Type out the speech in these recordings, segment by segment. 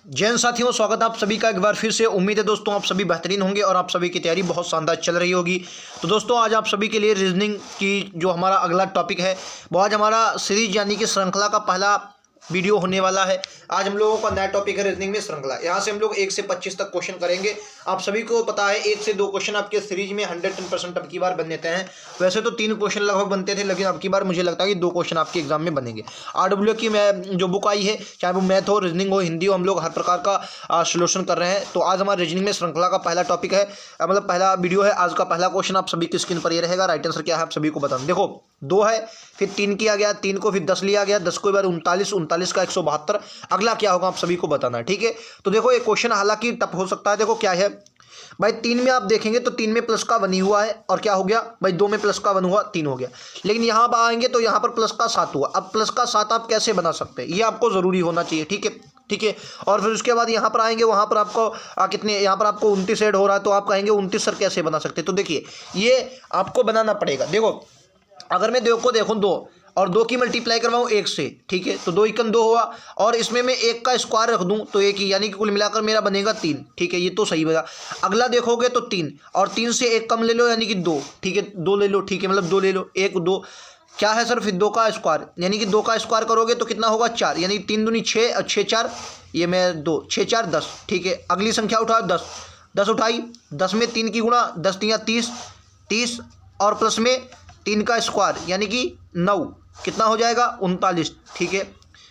जय हिंद साथियों, स्वागत है आप सभी का एक बार फिर से। उम्मीद है दोस्तों आप सभी बेहतरीन होंगे और आप सभी की तैयारी बहुत शानदार चल रही होगी। तो दोस्तों आज आप सभी के लिए रीजनिंग की जो हमारा अगला टॉपिक है वो आज हमारा सीरीज यानी कि श्रृंखला का पहला वीडियो होने वाला है। आज हम लोगों का नया टॉपिक है रीजनिंग में श्रृंखला। यहाँ से हम लोग 1 से 25 तक क्वेश्चन करेंगे। आप सभी को पता है 1 से 2 क्वेश्चन आपके सीरीज में 110% अब की बार बन देते हैं। वैसे तो 3 क्वेश्चन लगभग बनते थे, लेकिन अब की बार मुझे लगता है कि 2 क्वेश्चन आपके एग्जाम में बनेंगे। RW की मैं जो बुक आई है, चाहे वो मैथ हो, रीजनिंग हो, हिंदी हो, हम लोग हर प्रकार का सोल्यूशन कर रहे हैं। तो आज हमारे रीजनिंग में श्रृंखला का पहला टॉपिक है, मतलब पहला वीडियो है। आज का पहला क्वेश्चन आप सभी की स्क्रीन पर ये रहेगा। राइट आंसर क्या है आप सभी को बताना। देखो 2 है, फिर 3 किया गया, 3 को फिर 10 लिया गया, 10 को बार 39, 39 का 172। अगला क्या होगा आप सभी को बताना है, ठीक है। तो देखो ये क्वेश्चन हालांकि टफ हो सकता है। देखो क्या है भाई, 3 में आप देखेंगे तो 3 में प्लस का 1 ही हुआ है, और क्या हो गया भाई 2 में प्लस का 1 हुआ, 3 हो गया। लेकिन यहाँ पर आएंगे तो यहाँ पर प्लस का 7 हुआ। अब प्लस का 7 आप कैसे बना सकते हैं, ये आपको ज़रूरी होना चाहिए, ठीक है, ठीक है। और फिर उसके बाद यहाँ पर आएंगे, वहाँ पर आपको कितने, यहाँ पर आपको 29 ऐड हो रहा है, तो आप कहेंगे 29 सर कैसे बना सकते हैं। तो देखिए ये आपको बनाना पड़ेगा। देखो अगर मैं देखूँ 2 और 2 की मल्टीप्लाई करवाऊँ 1 से, ठीक है, तो 2 एकम 2 हुआ, और इसमें मैं 1 का स्क्वायर रख दूं तो 1 ही, यानी कि कुल मिलाकर मेरा बनेगा 3, ठीक है, ये तो सही बना। अगला देखोगे तो 3 और 3 से 1 कम ले लो, यानी कि 2, ठीक है, 2 ले लो, ठीक है, मतलब 2 ले लो, 1 2 क्या है सर, फिर 2 का स्क्वायर, यानी कि 2 का स्क्वायर करोगे तो कितना होगा 4, यानी 3 दूनी 6 और 6 4, ये मैं 2 6 4 10, ठीक है। अगली संख्या उठाओ 10, 10 उठाई, 10 में 3 की गुणा, 10 3 30, 30 और प्लस में 3 का स्क्वायर यानी कि 9, कितना हो जाएगा 39, ठीक है।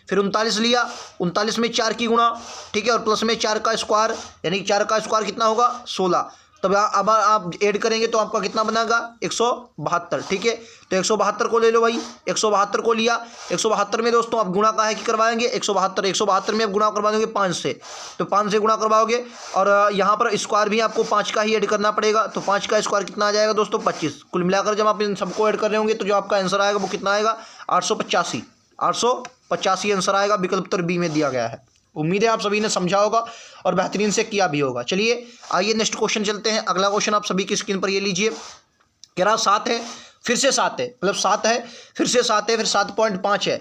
फिर 39 लिया, 39 में 4 की गुणा, ठीक है, और प्लस में 4 का स्क्वायर यानी कि 4 का स्क्वायर कितना होगा 16। तब अब आप ऐड करेंगे तो आपका कितना बनेगा 172, ठीक है। तो 172 को ले लो भाई, 172 को लिया। 172 में दोस्तों आप गुणा का है कि करवाएंगे 172 में आप गुणा करवा दोगे 5 से, तो 5 से गुणा करवाओगे, और यहाँ पर स्क्वायर भी आपको 5 का ही ऐड करना पड़ेगा। तो 5 का स्क्वायर कितना आ जाएगा दोस्तों 25। कुल मिलाकर जब आप इन सबको ऐड कर रहे होंगे तो जो आपका आंसर आएगा वो कितना आएगा 885, 885 आंसर आएगा। विकल्प उत्तर बी में दिया गया है। उम्मीद है आप सभी ने समझा होगा और बेहतरीन से किया भी होगा। चलिए आइए नेक्स्ट क्वेश्चन चलते हैं। अगला क्वेश्चन आप सभी की स्क्रीन पर ये लीजिए। कह रहा 7 है, फिर से 7 है, मतलब 7 है, फिर से 7 है, फिर 7.5 है,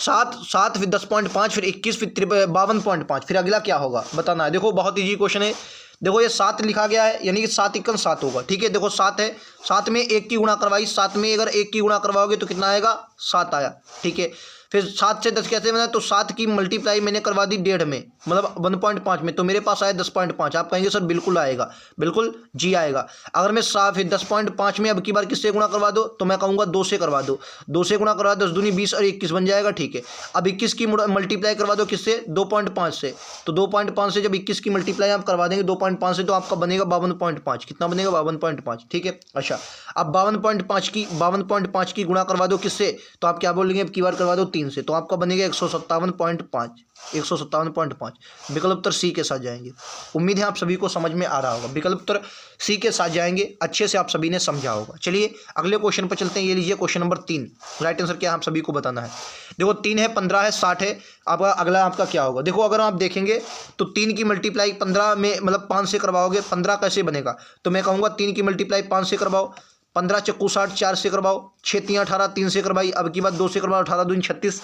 7 फिर 10.5, फिर 21, फिर 52.5, फिर अगला क्या होगा बताना है। देखो बहुत ईजी क्वेश्चन है। देखो ये 7 लिखा गया है, यानी कि 7 × 7 होगा, ठीक है। देखो 7 है, 7 में 1 की गुणा करवाई, 7 में अगर 1 की गुणा करवाओगे तो कितना आएगा 7 आया, ठीक है। फिर 7 से 10 कैसे बना, तो 7 की मल्टीप्लाई मैंने करवा दी 1.5 में, मतलब 1.5 में, तो मेरे पास आया 10.5। आप कहेंगे सर बिल्कुल आएगा, बिल्कुल जी आएगा। अगर मैं 7 फिर 10.5 में अब की बार किससे गुणा करवा दो, तो मैं कहूँगा 2 से करवा दो, 2 से गुणा करवा दो, 10 दूनी 20 और 21 बन जाएगा, ठीक है। अब 21 की मल्टीप्लाई करवा दो किससे 2.5 से, तो 2.5 से जब 21 की मल्टीप्लाई आप करवा देंगे 2.5 से, तो आपका बनेगा 52.5, कितना बनेगा 52.5, ठीक है। अच्छा अब 52.5 की गुणा करवा दो किससे, तो आप क्या बोलेंगे अब की बार करवा दो 3 से, तो आपका बनेगा 157.5, 157.5। विकल्प उत्तर सी के साथ जाएंगे। उम्मीद है आप सभी को समझ में आ रहा होगा। विकल्प उत्तर सी के साथ जाएंगे, अच्छे से आप सभी ने समझा होगा। चलिए अगले क्वेश्चन पर चलते हैं। ये लीजिए क्वेश्चन नंबर 3। राइट आंसर क्या है आप सभी को बताना है। देखो 3 है, 15 है, 60 है। आपका अगला आपका क्या होगा। देखो अगर आप देखेंगे तो 3 की मल्टीप्लाई 15 में मतलब 5 से करवाओगे, 15 कैसे बनेगा, तो मैं कहूँगा 3 की मल्टीप्लाई 5 से करवाओ, 15 चक्कू 60, 4 से करवाओ, 6 3 18, 3 से करवाई, अब की बात 2 से करवाओ, 18 दूनी 36,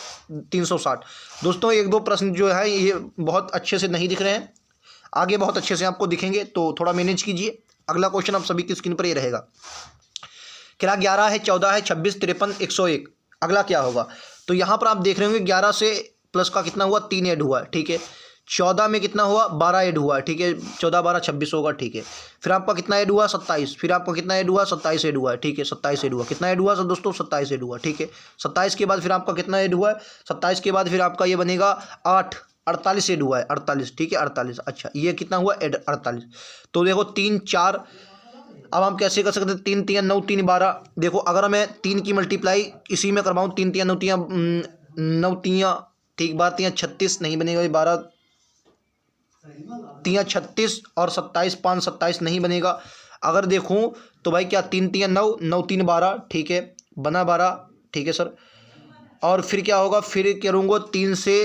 360। दोस्तों 1 2 प्रश्न जो है ये बहुत अच्छे से नहीं दिख रहे हैं, आगे बहुत अच्छे से आपको दिखेंगे, तो थोड़ा मैनेज कीजिए। अगला क्वेश्चन आप सभी की स्क्रीन पर ये रहेगा। क्या 11 है, 14 है, 26, 53, 101। अगला क्या होगा, तो यहाँ पर आप देख रहे होंगे 11 से प्लस का कितना हुआ 3 ऐड हुआ, ठीक है। 14 में कितना हुआ 12 ऐड हुआ, ठीक है, 14 12 26 होगा, ठीक है। फिर आपका कितना ऐड हुआ 27, फिर आपका कितना ऐड हुआ 27 ऐड हुआ, ठीक है, 27 ऐड हुआ, कितना ऐड हुआ सर दोस्तों 27 ऐड हुआ, ठीक है। 27 के बाद फिर आपका कितना ऐड हुआ है, 27 के बाद फिर आपका ये बनेगा 8, 48 ऐड हुआ है, 48, ठीक है, 48। अच्छा ये कितना हुआ ऐड 48। तो देखो 3 4, अब हम कैसे कर सकते हैं, 3 3 9 3 12। देखो अगर मैं 3 की मल्टीप्लाई इसी में करवाऊँ, 3 3 9 3 9 3, ठीक, 12 3 36 नहीं बनेगा, 12 3 36 और 27 5 27 नहीं बनेगा। अगर देखूं तो भाई क्या 3 3 9 9 3 12, ठीक है, बना 12, ठीक है सर। और फिर क्या होगा, फिर करूँगा 3 से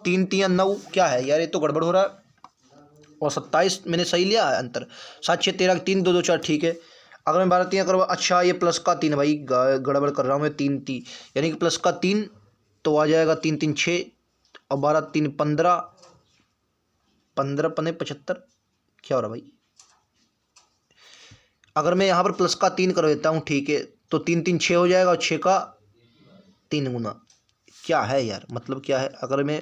3 3 9, क्या है यार ये तो गड़बड़ हो रहा है, और 27 मैंने सही लिया है अंतर, 7 6 13 3 2 2 4, ठीक है। अगर मैं 12 3 करवा, अच्छा ये प्लस का 3 भाई गड़बड़ कर रहा हूँ मैं, 3 3 यानी कि प्लस का 3, तो आ जाएगा 3 3 6, और 12 3 15, 15 पने 75, क्या हो रहा भाई। अगर मैं यहाँ पर प्लस का 3 कर देता हूँ, ठीक है, तो 3 3 6 हो जाएगा और 6 का 3 गुना। क्या है यार, मतलब क्या है। अगर मैं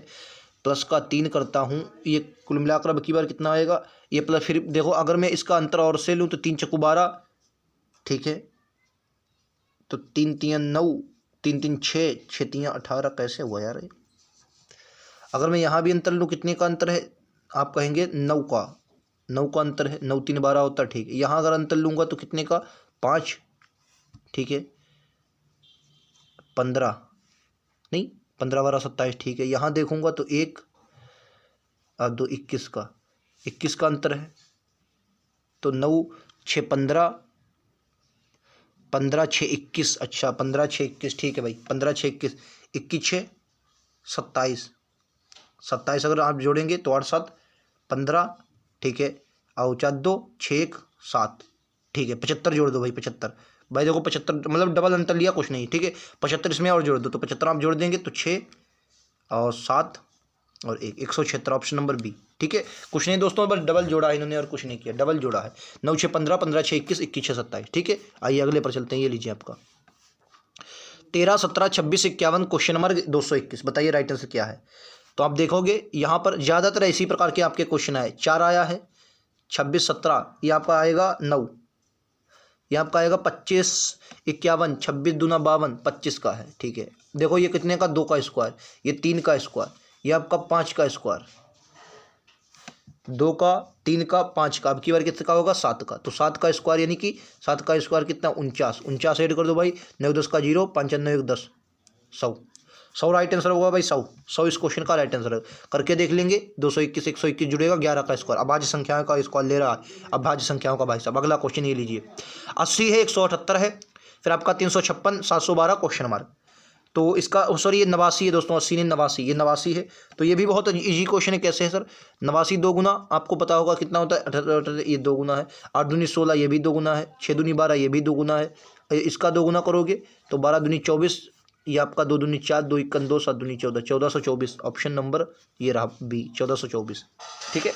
प्लस का 3 करता हूँ, ये कुल मिलाकर अब की बार कितना आएगा, ये प्लस, फिर देखो अगर मैं इसका अंतर और से लूँ तो 3 चक्कू 12, ठीक है, तो 3 3 9, 3 3 6, 6 3 18, कैसे हुआ यार ये। अगर मैं यहाँ भी अंतर लूँ, कितने का अंतर है, आप कहेंगे 9 का अंतर है, 9 3 12 होता है, ठीक है। यहाँ अगर अंतर लूँगा तो कितने का, 5, ठीक है, 15 नहीं, 15 12 27, ठीक है। यहाँ देखूँगा तो 1 और 2 21 का, 21 का अंतर है, तो 9 6 15, 15 6 21, अच्छा 15 6 21, ठीक है भाई, 15 6 21, 21 6 27, 27 अगर आप जोड़ेंगे तो 8 7 15, ठीक है, और 4 2 6 1 7, ठीक है। 75 जोड़ दो भाई, 75 भाई, देखो 75 मतलब डबल अंतर लिया, कुछ नहीं, ठीक है। 75 इसमें और जोड़ दो, तो 75 आप जोड़ देंगे तो 6 और 7 और 1, 176, ऑप्शन नंबर बी, ठीक है। कुछ नहीं दोस्तों, बस डबल जोड़ा है इन्होंने और कुछ नहीं किया, डबल जोड़ा है। 9 6 15, 15 6 21, 21 6 27, ठीक है। आइए अगले पर चलते हैं, ये लीजिए आपका 13 17 26 51, क्वेश्चन नंबर 221, बताइए राइट आंसर क्या है। तो आप देखोगे यहाँ पर ज़्यादातर इसी प्रकार के आपके क्वेश्चन आए। 4 आया है, 26 17, ये आपका आएगा 9, ये आपका आएगा 25 51, 26 दूना 52, 25 का है, ठीक है। देखो ये कितने का, 2 का स्क्वायर, ये 3 का स्क्वायर, ये आपका 5 का स्क्वायर, 2 का 3 का 5 का, अब की बार कितने का होगा, 7 का, तो 7 का स्क्वायर यानी कि 7 का स्क्वायर कितना, 49, 49 ऐड कर दो भाई, 9 10 का 0, 5 9 1 10, 100 राइट आंसर होगा भाई, 100 इस क्वेश्चन का राइट आंसर है। करके देख लेंगे, 221 121 जुड़ेगा, 11 का स्क्वायर, अभाज्य संख्याओं का स्क्वायर ले रहा है, अभाज्य संख्याओं का भाई साहब। अगला क्वेश्चन ये लीजिए, 80 है, 178 है, फिर आपका 356 712, क्वेश्चन मार्क। तो इसका सॉरी ये 89 है दोस्तों, 80 नहीं 89, ये 89 है। तो ये भी बहुत इजी क्वेश्चन है, कैसे है सर, 89 2 गुना, आपको पता होगा कितना होता है, 18, ये 2 गुना है, 8 दूनी 16, ये भी 2 गुना है, 6 दूनी 12, ये भी 2 गुना है, इसका 2 गुना करोगे तो 12 दूनी 24, ये आपका 2 दूनी 4, 2 1 2, 7 दूनी 14, 1424, ऑप्शन नंबर ये रहा बी, 1424, ठीक है।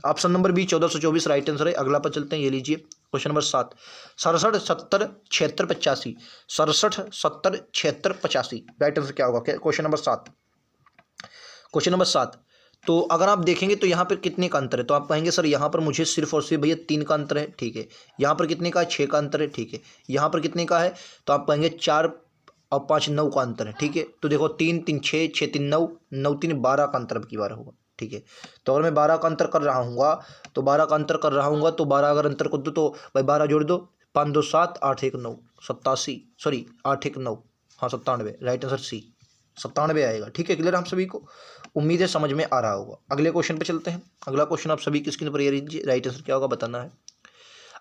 Option number B 1424 right answer है। अगला पर चलते हैं, ये लीजिए क्वेश्चन नंबर 7, 67 70 76 85, 67 70 76 85, राइट आंसर क्या होगा, क्वेश्चन नंबर 7, क्वेश्चन नंबर 7। तो अगर आप देखेंगे तो यहाँ पर कितने का अंतर है, तो आप कहेंगे सर यहाँ पर मुझे सिर्फ और सिर्फ भैया 3 का अंतर है, ठीक है। यहाँ पर कितने का है, 6 का अंतर है, ठीक है। यहाँ पर कितने का है, तो आप कहेंगे 4 और 5 9 का अंतर है, ठीक है। तो देखो 3 3 6 6 3 9 9 3 12 का अंतर अब की बार होगा, ठीक है। तो अगर मैं 12 का अंतर कर रहा हूँ, तो 12 का अंतर कर रहा हूँ, तो 12 अगर अंतर कर दो तो भाई 12 जोड़ दो, 5 2 7 8 1 9, 87, सॉरी 8 1 9, हाँ 97, राइट आंसर सी 97 आएगा, ठीक है। क्लियर हम सभी को, उम्मीद है समझ में आ रहा होगा। अगले क्वेश्चन पे चलते हैं। अगला क्वेश्चन आप सभी की स्क्रीन पर ये लीजिए, राइट आंसर क्या होगा बताना है।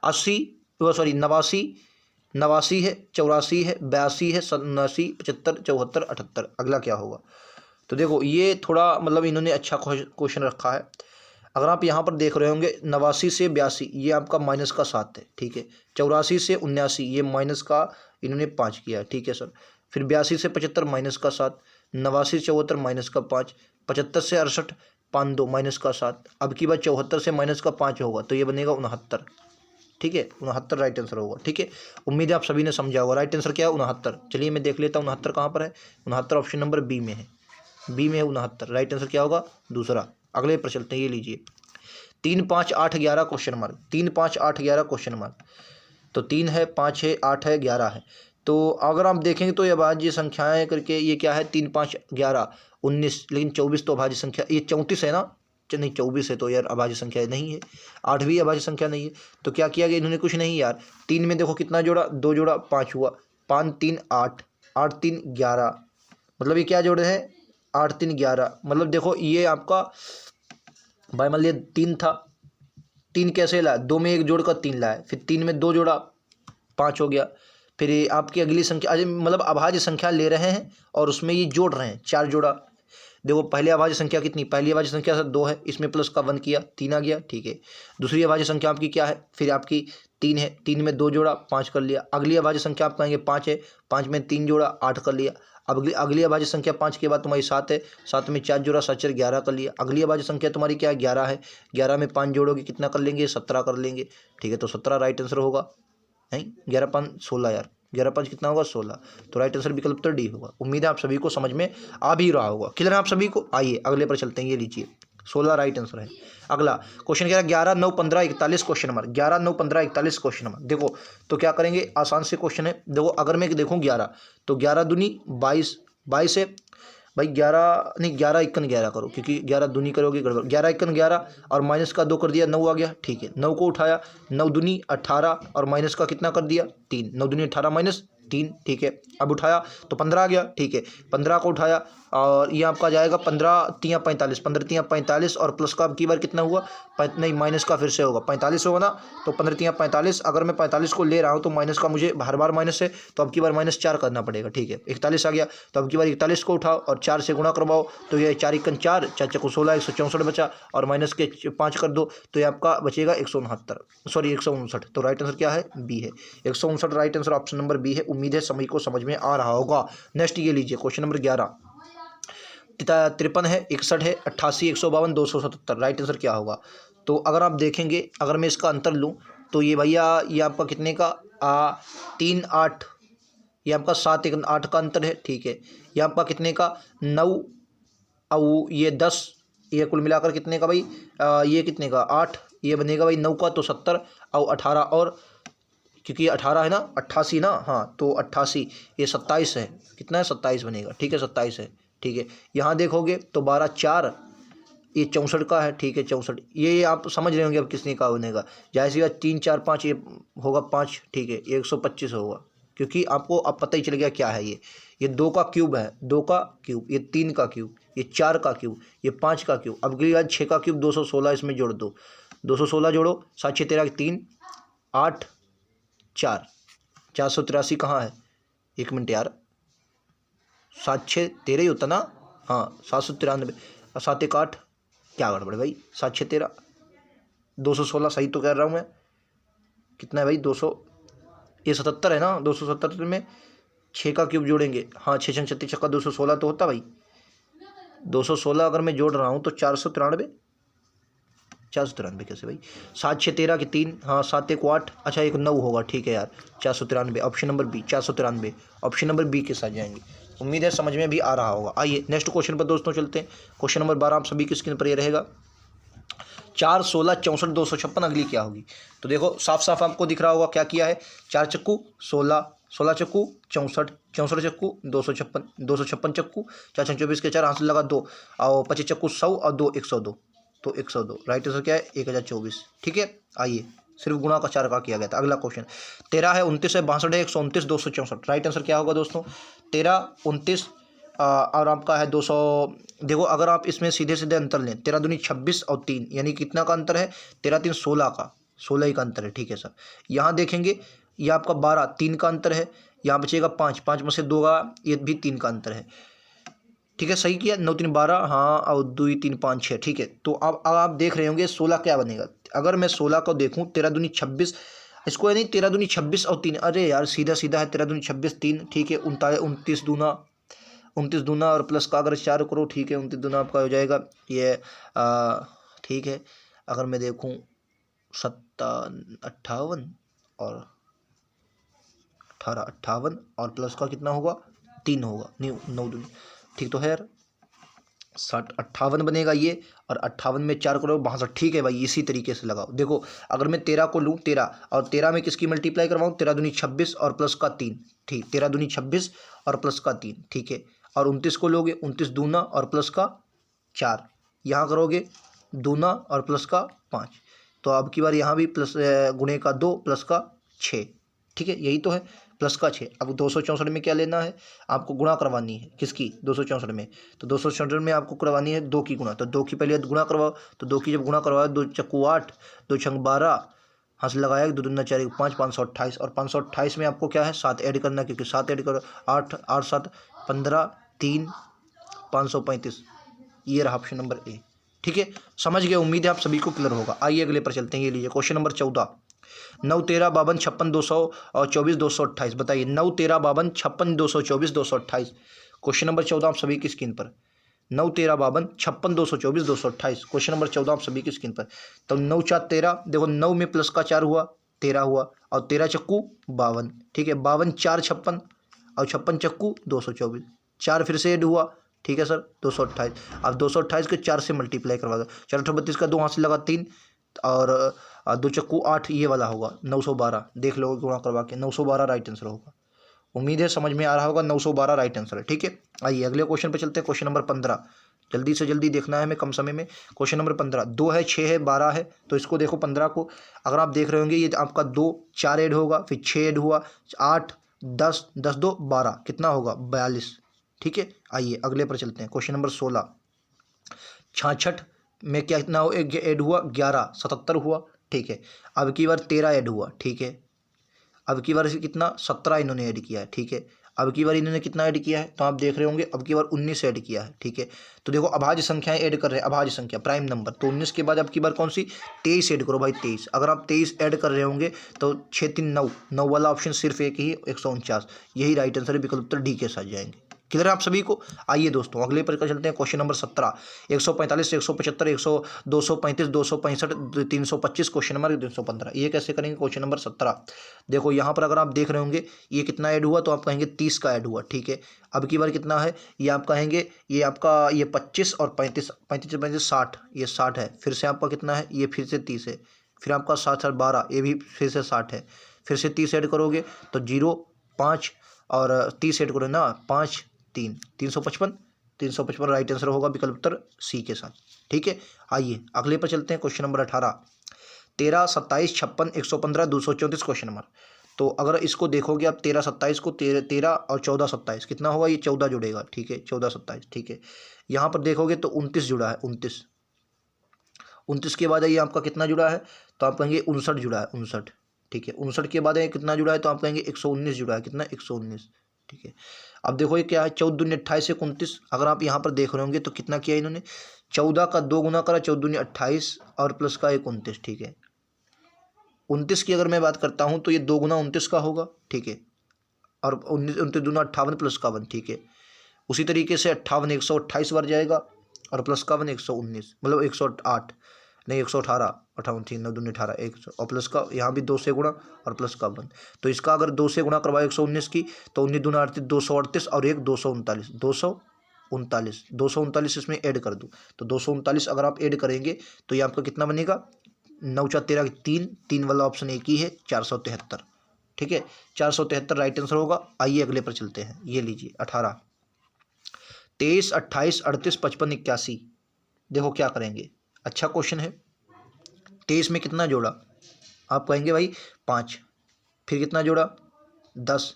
89 89 है, 84 है, 82 है, 87 75 74 78, अगला क्या होगा। तो देखो ये थोड़ा मतलब इन्होंने अच्छा क्वेश्चन रखा है। अगर आप यहाँ पर देख रहे होंगे 89 से 82, ये आपका माइनस का 7 है, ठीक है। 84 से 79, ये माइनस का इन्होंने 5 किया, ठीक है सर। फिर 82 से 75 माइनस का 7, 89 से 74 माइनस का 5, 75 से 68 5 2 माइनस का 7, अब की बात 74 से माइनस का 5 होगा तो ये बनेगा 69, ठीक है। 69 राइट आंसर होगा, ठीक है। उम्मीद है आप सभी ने समझा होगा। राइट आंसर क्या है, 69। चलिए मैं देख लेता हूँ 69 कहाँ पर है। 69 ऑप्शन नंबर बी में है, बी में है 69, राइट आंसर क्या होगा, दूसरा। अगले पर चलते हैं, ये लीजिए 3 5 8 11 क्वेश्चन मार्क, 3 5 8 11 क्वेश्चन मार्क। तो 3 है, 5 है, 8 है, 11 है। तो अगर आप देखेंगे तो ये अभाज्य संख्याएँ करके ये क्या है, 3 5 11 19, लेकिन 24 तो अभाज्य संख्या, ये 34 है ना, नहीं 24 है तो यार अभाज्य संख्या नहीं है। 8 भी अभाज्य संख्या नहीं है। तो क्या किया गया इन्होंने, कुछ नहीं यार, 3 में देखो कितना जोड़ा, 2 जोड़ा 5 हुआ, 5 3 8, 8 3 11, मतलब ये क्या जोड़े हैं, 8 3 11, मतलब देखो ये आपका भाई मान लिया 3 था, 3 कैसे लाया, 2 में 1 जोड़ कर 3 लाए, फिर 3 में 2 जोड़ा 5 हो गया। फिर ये आपकी अगली संख्या मतलब अभाज्य संख्या ले रहे हैं और उसमें ये जोड़ रहे हैं, 4 जोड़ा। देखो पहले अभाज्य संख्या कितनी, पहली अभाज्य संख्या सर 2 है, इसमें प्लस का 1 किया, 3 आ गया, ठीक है। दूसरी अभाज्य संख्या आपकी क्या है, फिर आपकी 3 है, 3 में 2 जोड़ा 5 कर लिया। अगली अभाज्य संख्या आप कहेंगे 5 है, 5 में 3 जोड़ा 8 कर लिया। अब अगली अगली अभाज्य संख्या 5 के बाद तुम्हारी 7 है, 7 में 4 जोड़ा 7 4 11 कर लिया। अगली अभाज्य संख्या तुम्हारी क्या है 11 है, 11 में 5 जोड़ोगे कितना कर लेंगे 17 कर लेंगे। ठीक है, तो 17 राइट आंसर होगा। नहीं 11 5 16 यार, 11 5 कितना होगा 16, तो राइट आंसर विकल्प तो डी होगा। उम्मीद है आप सभी को समझ में आ भी रहा होगा। क्लियर है आप सभी को। आइए अगले पर चलते हैं, ये लीजिए 16 राइट आंसर है। अगला क्वेश्चन क्या है 11 9 15 41 क्वेश्चन नंबर, 11 9 15 41 क्वेश्चन नंबर। देखो तो क्या करेंगे, आसान से क्वेश्चन है। देखो अगर मैं देखूँ 11 तो 11 दूनी 22, 22 है भाई 11 नहीं 11 इक्कन 11 करो, क्योंकि 11 दूनी करोगे गड़बड़। 11 इक्कन 11 और माइनस का 2 कर दिया 9 आ गया। ठीक है 9 को उठाया, 9 दूनी 18 और माइनस का कितना कर दिया 3, 9 दूनी 18 माइनस 3। ठीक है अब उठाया तो 15 आ गया। ठीक है 15 को उठाया और ये आपका जाएगा 15 3 45, 15 3 45 और प्लस का अब की बार कितना हुआ नहीं माइनस का फिर से होगा 45 होगा ना, तो 15 3 45। अगर मैं 45 को ले रहा हूँ तो माइनस का मुझे हर बार माइनस है, तो अब की बार -4 करना पड़ेगा। ठीक है 41 आ गया, तो अब की बार 41 को उठाओ और 4 से गुणा करवाओ, तो ये 4 इक्कन 4 4 चक्कू 16 164 बचा, और माइनस के 5 कर दो तो ये आपका बचेगा 169, सॉरी 159। तो राइट आंसर क्या है बी है, 159 right answer option number B है। उम्मीद है सभी को समझ में आ रहा होगा। नेक्स्ट ये लीजिए क्वेश्चन नंबर 11, 53 है 61 है 88 152 277, राइट आंसर क्या होगा। तो अगर आप देखेंगे, अगर मैं इसका अंतर लूँ तो ये भैया ये आपका कितने का 3 8, ये आपका 7 1 8 का अंतर है। ठीक है ये आपका कितने का 9 और ये 10, ये कुल मिलाकर कितने का भाई ये कितने का 8, ये बनेगा भाई 9 का तो 70 और 18 और क्योंकि 18 है ना 88 ना, हाँ तो 88 ये 27 है, कितना है 27 बनेगा। ठीक है 27 है। ठीक है यहाँ देखोगे तो 12 4 ये 64 का है। ठीक है 64 ये आप समझ रहे होंगे अब किसने का बनेगा, जाहिर सी बात 3 4 5 ये होगा 5। ठीक है ये 125 होगा, क्योंकि आपको अब पता ही चल गया क्या है ये 2 का क्यूब है, 2 का क्यूब, ये 3 का क्यूब, ये 4 का क्यूब, ये 5 का क्यूब। अब अगली बार 6 का क्यूब 216 इसमें जोड़ दो, 216 जोड़ो 7 6 13 3 8 4 483 कहाँ है, 1 मिनट यार 7 6 13 ही होता ना, हाँ 793 और 7 1 8 क्या गड़बड़ भाई 7 6 13 216 सही तो कह रहा हूँ मैं, कितना है भाई 200 ये 77 है ना, 277 में 6 का क्यूब जोड़ेंगे, हाँ 6 6 36 का 216 तो होता भाई, 216 अगर मैं जोड़ रहा हूँ तो 493 कैसे भाई, 7 6 13 के 3, हाँ 7 1 8, अच्छा 1 9 होगा। ठीक है यार 493 option number B, 493 option number B के साथ जाएंगे। उम्मीद है समझ में भी आ रहा होगा। आइए नेक्स्ट क्वेश्चन पर दोस्तों चलते हैं। क्वेश्चन नंबर 12 आप सभी की स्क्रीन पर ये रहेगा 4 16 64 256 अगली क्या होगी। तो देखो साफ साफ आपको दिख रहा होगा क्या किया है, 4 चक्कू 16, 16 चक्कू 64, 64 चक्कू 256, 256 चक्कू 4 24 के 4 हाथ लगा 2 और 25 चक्कू 100 और 2 102, तो 102 राइट आंसर क्या है 1024। ठीक है आइए सिर्फ गुणा का 4 का किया गया था। अगला क्वेश्चन 13 है 29 है 62 है 129 264, राइट आंसर क्या होगा दोस्तों 13 29 और आपका है 200। देखो अगर आप इसमें सीधे सीधे अंतर लें 13 दूनी 26 और 3 यानी कितना का अंतर है 13 3 16 का, 16 ही का अंतर है। ठीक है सर यहाँ देखेंगे ये आपका 12 3 का अंतर है, यहाँ बचेगा 5 5 में से 2 का ये भी 3 का अंतर है। ठीक है सही किया 9 3 12, हाँ और 2 3 5 6। ठीक है तो अब आप देख रहे होंगे 16 क्या बनेगा। अगर मैं 16 को देखूँ 13 दूनी 26, इसको यानी 13 दूनी 26 और 3, अरे यार सीधा सीधा है 13 दूनी 26 3। ठीक है 29 दूना और प्लस का अगर 4 करो। ठीक है 29 दूना आपका हो जाएगा ये ठीक है अगर मैं देखूँ 58 और 18 58 और प्लस का कितना होगा 3 होगा, नहीं 9 दूनी, ठीक तो है यार 58 बनेगा ये, और 58 में 4 करो 62। ठीक है भाई इसी तरीके से लगाओ। देखो अगर मैं 13 को लूँ 13 और 13 में किसकी मल्टीप्लाई करवाऊँ 13 दूनी 26 और प्लस का 3, ठीक 13 दूनी 26 और प्लस का 3। ठीक है और 29 को लोगे 29 दूना और प्लस का 4, यहाँ करोगे दूना और प्लस का 5, तो अब की बार यहाँ भी प्लस गुणे का 2 प्लस का 6। ठीक है यही तो है प्लस का 6। अब 264 में क्या लेना है आपको गुणा करवानी है किसकी 264 में, तो 264 में आपको करवानी है 2 की गुणा, तो 2 की पहले गुणा करवाओ, तो 2 की जब गुणा करवाओ 2 चक्कू 8 2 छंग 12 हंस लगाया 2 दूना 4 5 528, और 528 में आपको क्या है 7 ऐड करना, क्योंकि 7 ऐड करो 8 8 7 15 3 535, ये रहा ऑप्शन नंबर ए। ठीक है समझ गए, उम्मीद है आप सभी को क्लियर होगा। आइए अगले पर चलते हैं। ये लीजिए क्वेश्चन नंबर 14 9 13 52 56 200 और 24 228, बताइए 9 13 52 56 224 228 क्वेश्चन नंबर 14 आप सभी की स्क्रीन पर। 9 13 52, 56 224 228। क्वेश्चन नंबर 14 आप सभी की स्क्रीन पर। तो 9 4 13, देखो 9 में प्लस का 4 हुआ 13 हुआ, और 13 चक्कू 52, ठीक है। 52 4 56, और 56 चक्कू 224, 4 फिर से ऐड हुआ, ठीक है सर 228। अब 228 के 4 से मल्टीप्लाई करवा दो, 4 32 का 2 हाथ से लगा 3, और 2 चक्कू 8, ये वाला होगा 912। देख लो गुणा करवा के, 912 राइट आंसर होगा। उम्मीद है समझ में आ रहा होगा, 912 राइट आंसर है, ठीक है। आइए अगले क्वेश्चन पे चलते हैं। क्वेश्चन नंबर 15, जल्दी से जल्दी देखना है हमें, कम समय में। क्वेश्चन नंबर 15, 2 है 6 है 12 है, तो इसको देखो 15 को अगर आप देख रहे होंगे, ये आपका 2 4 ऐड होगा, फिर 6 ऐड हुआ, 8 10 10 2 12, कितना होगा 42, ठीक है। आइए अगले पर चलते हैं। क्वेश्चन नंबर 16, 66 में क्या कितना ऐड हुआ 11, 77 हुआ, ठीक है। अब की बार 13 ऐड हुआ, ठीक है। अब की बार से कितना 17 इन्होंने ऐड किया है, ठीक है। अब की बार इन्होंने कितना ऐड किया है, तो आप देख रहे होंगे अब की बार 19 ऐड किया है, ठीक है। तो देखो अभाज्य संख्याएं ऐड कर रहे हैं, अभाज्य संख्या प्राइम नंबर, तो 19 के बाद अब की बार कौन सी 23 ऐड करो भाई 23। अगर आप 23 ऐड कर रहे होंगे तो 6 3 9, 9 वाला ऑप्शन सिर्फ एक ही 149, यही राइट आंसर है, विकल्प उत्तर डी के साथ जाएंगे। क्लियर है आप सभी को। आइए दोस्तों अगले पर चलते हैं। Question number 17, 145 175 100 235 265 325, question number 315। ये कैसे करेंगे, क्वेश्चन नंबर 17 देखो यहाँ पर अगर आप देख रहे होंगे ये कितना ऐड हुआ, तो आप कहेंगे 30 का ऐड हुआ, ठीक है। अब की बार कितना है, ये आप कहेंगे ये आपका ये 25 और 35, 35 35 60, ये 60 है। फिर से आपका कितना है, ये फिर से 30 है। फिर आपका 7 7 12, ये भी फिर से 60 है। फिर से 30 ऐड करोगे तो 0 5, और 30 ऐड करो ना 5 3, 355, 355 राइट आंसर होगा, विकल्प उत्तर सी के साथ, ठीक है। आइए अगले पर चलते हैं। Question number 18, 13 27 56 115 234, question number. तो अगर इसको देखोगे आप 13 27 को 13 और 14 27 कितना होगा, ये 14 जुड़ेगा, ठीक है 14 27, ठीक है। यहाँ पर देखोगे तो 29 जुड़ा है, 29 29 के बाद ये आपका कितना जुड़ा है, तो आप कहेंगे 59 जुड़ा है, 59, ठीक है। 59 के बाद ये कितना जुड़ा है, तो आप कहेंगे 119 जुड़ा है, कितना 119, ठीक है। अब देखो ये क्या है, 14 दूनी 28 से 29, अगर आप यहाँ पर देख रहे होंगे तो कितना किया इन्होंने, 14 का 2 गुना करा, 14 दूनी 28 और प्लस का 29, ठीक है। 29 की अगर मैं बात करता हूँ तो ये 2 गुना 29 का होगा, ठीक है। और 29 दूना 58 प्लस का 1, ठीक है। उसी तरीके से 58 128 बार जाएगा, और प्लस का 1 119, मतलब 108 नहीं 118, 58 3 9 दूनी 18 100, और प्लस का यहाँ भी 2 से गुणा और प्लस का 1। तो इसका अगर 2 से गुणा करवाए 119 की, तो 19 दूना 38 238, और एक 239 239 239 इसमें ऐड कर दूँ, तो 239 अगर आप ऐड करेंगे तो ये आपका कितना बनेगा, 9 4 13 3, 3 वाला ऑप्शन एक ही है, 473, ठीक है। 473 राइट आंसर होगा। आइए अगले पर चलते हैं। ये लीजिए 18 23 28 38 55 81, देखो क्या करेंगे, अच्छा क्वेश्चन है। 23 में कितना जोड़ा, आप कहेंगे भाई 5, फिर कितना जोड़ा 10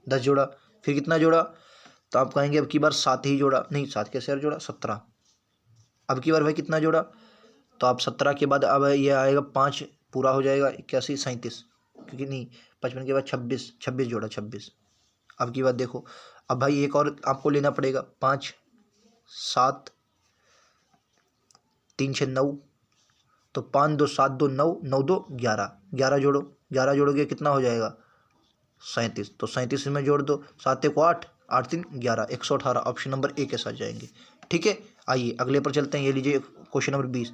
10 जोड़ा, फिर कितना जोड़ा, तो आप कहेंगे अब की बार 7 ही जोड़ा, नहीं 7 कैसे यार जोड़ा 17। अब की बार भाई कितना जोड़ा, तो आप 17 के बाद अब ये आएगा 5 पूरा हो जाएगा 81 37, क्योंकि नहीं 55 के बाद 26 26 जोड़ा 26। अब की बात देखो, अब भाई एक और आपको लेना पड़ेगा, 5 7 3 6 9, तो 5 2 7 2 9 9 2 11, 11 जोड़ो, 11 जोड़ोगे कितना हो जाएगा 37, तो 37 में जोड़ दो, 7 1 8 8 3 11, 118 ऑप्शन नंबर ए के साथ जाएंगे, ठीक है। आइए अगले पर चलते हैं। ये लीजिए क्वेश्चन नंबर 20,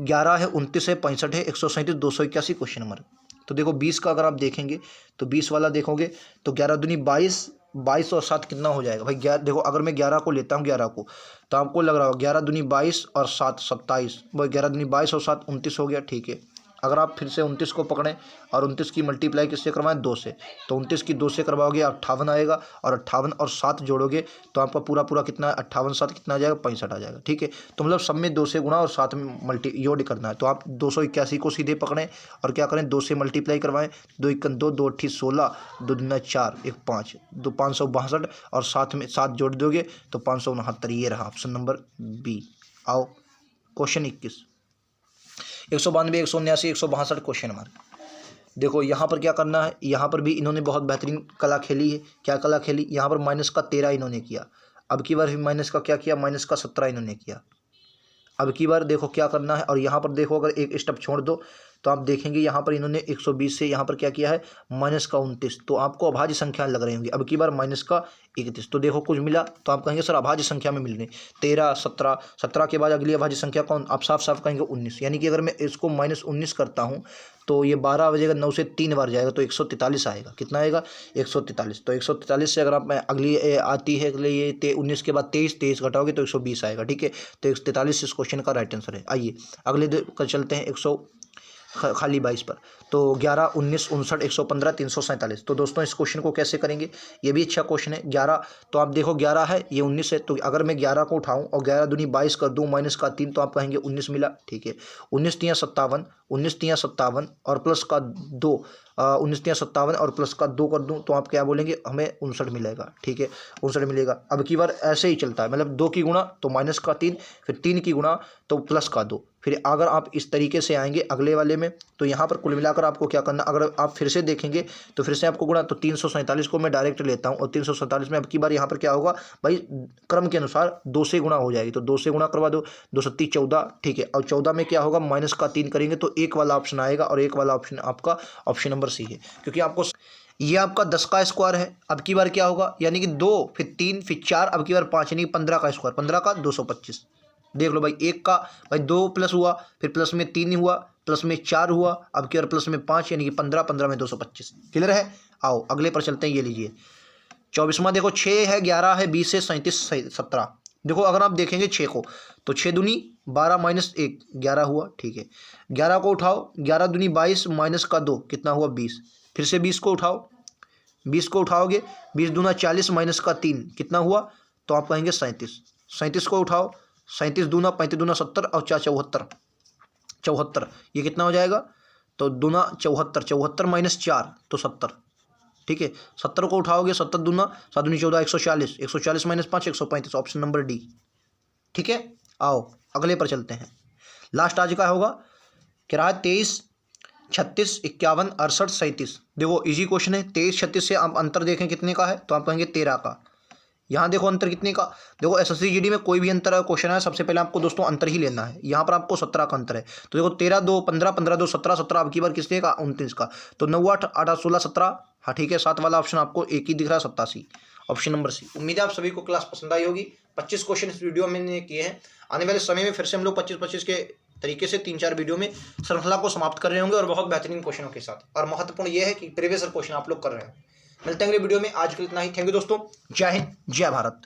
11 है 29 है 65 है 137 281, क्वेश्चन नंबर। तो देखो 20 का अगर आप देखेंगे तो 20 वाला देखोगे तो 11 दूनी 22, 22 और 7 कितना हो जाएगा भाई, 11 देखो अगर मैं 11 को लेता हूँ 11 को, तो आपको लग रहा होगा 11 दूनी 22 और 7 27, वही 11 दूनी 22 और 7 29 हो गया, ठीक है। अगर आप फिर से 29 को पकड़ें और 29 की मल्टीप्लाई किससे करवाएं 2 से, तो 29 की 2 से करवाओगे 58 आएगा, और 58 और 7 जोड़ोगे तो आपका पूरा पूरा कितना 58 7 कितना आ जाएगा 65 आ जाएगा, ठीक है। तो मतलब सब में 2 से गुणा और 7 में मल्टी जोड़ करना है, तो आप 281 को सीधे पकड़ें और क्या करें 2 से मल्टीप्लाई करवाएं, 2 1 2 2 8 16 2 2 4 1 5 2 562, और 7 में 7 जोड़ दोगे तो 569, ये रहा ऑप्शन नंबर बी। आओ क्वेश्चन 21, 192 179 162, क्वेश्चन नंबर। देखो यहाँ पर क्या करना है, यहाँ पर भी इन्होंने बहुत बेहतरीन कला खेली है। क्या कला खेली, यहाँ पर माइनस का 13 इन्होंने किया, अब की बार भी माइनस का क्या किया, माइनस का 17 इन्होंने किया। अब की बार देखो क्या करना है, और यहाँ पर देखो अगर एक स्टेप छोड़ दो तो आप देखेंगे यहाँ पर इन्होंने 120 से यहाँ पर क्या किया है माइनस का 29, तो आपको अभाज्य संख्या लग रही होंगी। अब की बार माइनस का 31, तो देखो कुछ मिला तो आप कहेंगे सर अभाज्य संख्या में मिल रही 13, 17, 17 के बाद अगली अभाज्य संख्या कौन, आप साफ साफ कहेंगे 19। यानी कि अगर मैं इसको -19 करता हूँ तो ये 12 बजेगा, 9 से 3 बार जाएगा तो 143 आएगा। कितना आएगा 143। तो 143 से अगर आप अगली आती है अगले ये 19 के बाद 23 घटाओगे तो 120 आएगा। ठीक है, तो 143 इस क्वेश्चन का राइट आंसर है। आइए अगले कर चलते हैं 100 खाली 22 पर। तो 11, 19, 59, 115, 347। तो दोस्तों इस क्वेश्चन को कैसे करेंगे, ये भी अच्छा क्वेश्चन है। 11 तो आप देखो 11 है, ये 19 है, तो अगर मैं 11 को उठाऊं और 11 दूनी 22 कर दूं माइनस का 3 तो आप कहेंगे 19 मिला। ठीक है, 19 तियां 57, 19 तियां 57 और प्लस का 2, 19 तियां 57 और प्लस का 2 कर दूं तो आप क्या बोलेंगे, हमें 59 मिलेगा। ठीक है, 59 मिलेगा। अब की बार ऐसे ही चलता है, मतलब 2 की गुणा तो माइनस का 3, फिर 3 की गुणा तो प्लस का 2। फिर अगर आप इस तरीके से आएंगे अगले वाले में तो यहाँ पर कुल मिलाकर आपको क्या करना, अगर आप फिर से देखेंगे तो फिर से आपको गुणा, तो 347 को मैं डायरेक्ट लेता हूँ और 347 में अब की बार यहाँ पर क्या होगा भाई, क्रम के अनुसार 2 से गुणा हो जाएगी, तो 2 से गुणा करवा दो, 2 सत्ती 14। ठीक है, और 14 में क्या होगा माइनस का 3 करेंगे तो एक वाला ऑप्शन आएगा और एक वाला ऑप्शन आपका ऑप्शन नंबर सी है, क्योंकि आपको ये आपका 10 का स्क्वायर है। अब की बार क्या होगा, यानी कि 2 फिर 3 फिर 4, अब की बार 5, यानी कि 15 का स्क्वायर, 15 का 225। देख लो भाई, एक का भाई 2 प्लस हुआ, फिर प्लस में 3 हुआ, प्लस में 4 हुआ, अब की बार प्लस में 5, यानी कि 15, 15 में 225। क्लियर है। आओ अगले पर चलते हैं, ये लीजिए 24वां। देखो 6 है, 11 है, 20 है, 37, 17। देखो अगर आप देखेंगे 6 को तो 6 दूनी 12 माइनस 1 11 हुआ। ठीक है, 11 को उठाओ, 11 दूनी 22 माइनस का 2 कितना हुआ 20। फिर से 20 को उठाओ, 20 को उठाओगे, 20 दूना 40 माइनस का 3 कितना हुआ, तो आप कहेंगे 37। 37 को उठाओ, 37 दूना 35 दूना 70 और 4 74, 74 ये कितना हो जाएगा, तो दूना 74, 74 माइनस 4 तो 70। ठीक है, 70 को उठाओगे, 70 दूना 7 दूनी 14, 140, 140 माइनस 5 135, ऑप्शन नंबर डी। ठीक है, आओ अगले पर चलते हैं। लास्ट आज का होगा क्या, 23, 36, 51, 68, 37। देखो इजी क्वेश्चन है। 23, 36 से आप अंतर देखें कितने का है, तो आप कहेंगे 13 का। यहाँ देखो अंतर कितने का, देखो एसएससी जीडी में कोई भी अंतर क्वेश्चन है सबसे पहले आपको दोस्तों अंतर ही लेना है। यहाँ पर आपको 17 का अंतर है, तो देखो 13, 2, 15, 15, 2, 17, 17 अब की बार किसने का 29 का, तो 9, 8, 8, 16, 17। हाँ ठीक है, 7 वाला ऑप्शन आपको एक ही दिख रहा है 87, ऑप्शन नंबर सी। उम्मीद है आप सभी को क्लास पसंद आई होगी। 25 क्वेश्चन इस वीडियो में मैंने किए हैं। आने वाले समय में फिर से हम लोग 25-25 के तरीके से 3-4 वीडियो में श्रृंखला को समाप्त कर रहे होंगे और बहुत बेहतरीन क्वेश्चनों के साथ। और महत्वपूर्ण यह है कि प्रीवियस क्वेश्चन आप लोग कर रहे हैं। मिलते हैं अगले वीडियो में, आज के लिए इतना ही। थैंक यू दोस्तों, जय हिंद, जय भारत।